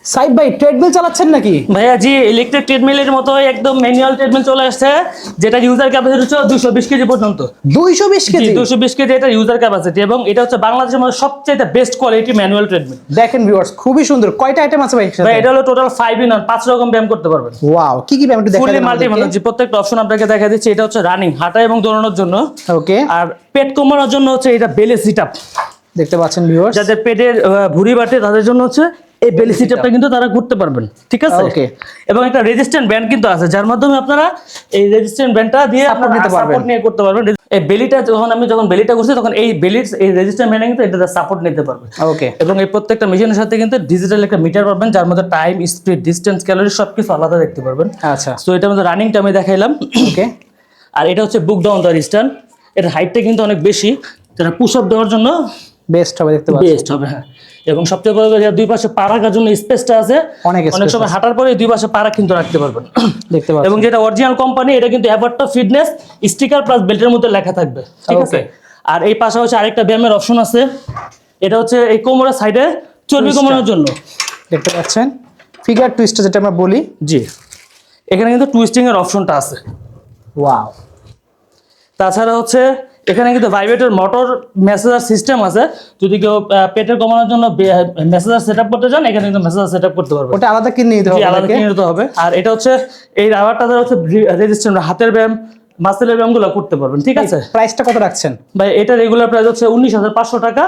সাইদ ভাই ট্রেডমিল চালাচ্ছেন নাকি? ভাইয়া জি, ইলেকট্রিক ট্রেডমিলের মতো একদম ম্যানুয়াল ট্রেডমিল চলে আসছে, যেটা ইউজার ক্যাপাসিটি হচ্ছে 220 কেজি পর্যন্ত। 220 জি, কেজি? 220 কেজি এটা ইউজার ক্যাপাসিটি, এবং এটা হচ্ছে বাংলাদেশের মধ্যে সবচেয়ে বেস্ট কোয়ালিটি ম্যানুয়াল ট্রেডমিল। দেখেন ভিউয়ার্স, খুবই সুন্দর। কয়টা আইটেম আছে ভাই একসাথে? ভাই এটা হলো টোটাল 5 ইন 1, 5 রকম ব্যায়াম করতে পারবেন। ওয়াও, কি কি ব্যায়াম একটু দেখাই ফুলি দেন মাল্টি আমাদেরকে। জি, প্রত্যেকটা অপশন আপনাকে দেখা দিচ্ছি। এটা হচ্ছে রানিং, হাঁটা এবং দৌড়ানোর জন্য। ওকে, আর পেট কমানোর জন্য হচ্ছে এটা বেলি সিট আপ। দেখতে পাচ্ছেন ভিউয়ার্স, যাদের পেটের ভুঁড়ি বাটে তাদের জন্য হচ্ছে এই বেলি সিট আপটা কিন্তু তারা করতে পারবেন, ঠিক আছে? ওকে। এবং একটা রেজিস্ট্যান্ট ব্যান্ড কিন্তু আছে, যার মাধ্যমে আপনারা এই রেজিস্ট্যান্ট ব্যান্ডটা দিয়ে Support নিতে পারবেন। সাপোর্ট নিয়ে করতে পারবেন। এই বেলিটা যখন বেলিটা করছি, তখন এই বেলির এই রেজিস্ট্যান্ট ব্যান্ড কিন্তু এটা সাপোর্ট নিতে পারবে। ওকে, এবং এই প্রত্যেকটা মেশিনের সাথে কিন্তু ডিজিটাল একটা মিটার পাবেন, যার মধ্যে টাইম, স্পিড, ডিসটেন্স, ক্যালোরি সবকিছু আলাদা দেখতে পারবেন। আচ্ছা, সো এটার মধ্যে রানিংটা আমি দেখাইলাম। ওকে। আর এটা হচ্ছে বুক ডাউন দ্য রিস্টার্ন। এর হাইটটা কিন্তু অনেক বেশি, যেটা পুশ আপ দেওয়ার জন্য বেস্ট হবে, দেখতে পাচ্ছেন। বেস্ট হবে। হ্যাঁ, এবং সবচেয়ে বড় কথা, দুই পাশে পা রাখার জন্য স্পেসটা আছে। অনেক অনেক space সময় আছে। হাঁটার পরে দুই পাশে পা কিন্তু রাখতে পারবেন। দেখতে পাচ্ছেন। এবং যেটা অরিজিনাল কোম্পানি, এটা কিন্তু অ্যাভারটা ফিটনেস স্টিকার প্লাস বেল্টের মধ্যে লেখা থাকবে, ঠিক আছে? Okay. আর এই পাশাপাশি আরেকটা ব্যায়ামের অপশন আছে, এটা হচ্ছে এই কোমরের সাইডে চর্বি Twister। কমানোর জন্য। দেখতে পাচ্ছেন ফিগার টুইস্টার, যেটা আমরা বলি। জি, এখানে কিন্তু টুইস্টিং এর অপশনটা আছে। ওয়াও, তাছাড়া হচ্ছে এখানে কিন্তু ভাইব্রেটর মোটর মেসেজার সিস্টেম আছে। যদি কেউ পেটের কমানোর জন্য মেসেজার সেটআপ করতে চান, এখানে কিন্তু মেসেজার সেটআপ করতে পারবেন। ওটা আলাদা কিনে নিতে জি, হবে আলাদা নাকি? কিনে নিতে হবে। আর এটা হচ্ছে এই রাবারটা হচ্ছে রেজিস্ট্যান্ট, হাতের ব্যায়াম, মাসেলের ব্যায়ামগুলো করতে পারবেন, ঠিক আছে? প্রাইসটা কত রাখছেন? ভাই এটা রেগুলার প্রাইস হচ্ছে 19,500 টাকা।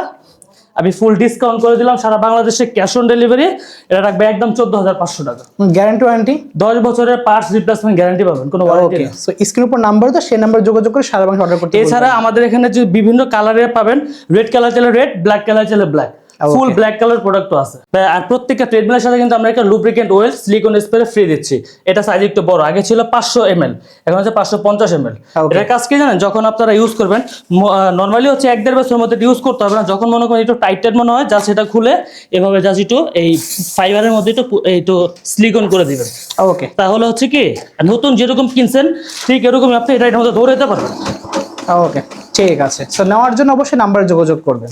আমি ফুল ডিসকাউন্ট করে দিলাম, সারা বাংলাদেশে ক্যাশ অন ডেলিভারি। এটা রাখবে একদম 14,500 টাকা। Guarantee warranty? 10 বছরের পার্টস রিপ্লেসমেন্ট গ্যারান্টি পাবেন, কোনো ওয়ারেন্টি ওকে, নেই। সো স্ক্রিনের উপর নাম্বার তো, সেই নাম্বার যোগাযোগ করে সারা বাংলা অর্ডার করতে এছাড়া আমাদের এখানে যে বিভিন্ন কালারে পাবেন, রেড কালার চাইলে রেড, ব্ল্যাক কালার চাইলে ব্ল্যাক, ফুল ব্ল্যাক কালার প্রোডাক্টও আছে। আর প্রত্যেকটা ট্রেডমিলের সাথে কিন্তু আমরা একটা lubricant oil silicon spray free দিচ্ছি। এটা সাইজ একটু বড়, আগে ছিল 500 ml, এখন হচ্ছে 550 ml। Okay. এটার কাজ কি জানেন? যখন আপনারা ইউজ করবেন, নর্মালি হচ্ছে 1-1.5 বছরের মধ্যে ইউজ করতে হবে না। যখন মনে করেন একটু টাইট মনে হয়, জাস্ট এটা খুলে এভাবে জাস্ট একটু এই ফাইবারের মধ্যে একটু সিলিকন করে দিবেন। ওকে, তাহলে হচ্ছে কি, নতুন যেরকম কিনছেন ঠিক এরকমই আপনি এটার মধ্যে দৌড়াতে পারবেন। ওকে, ঠিক আছে। সো নেওয়ার জন্য অবশ্যই নাম্বারে যোগাযোগ করবেন।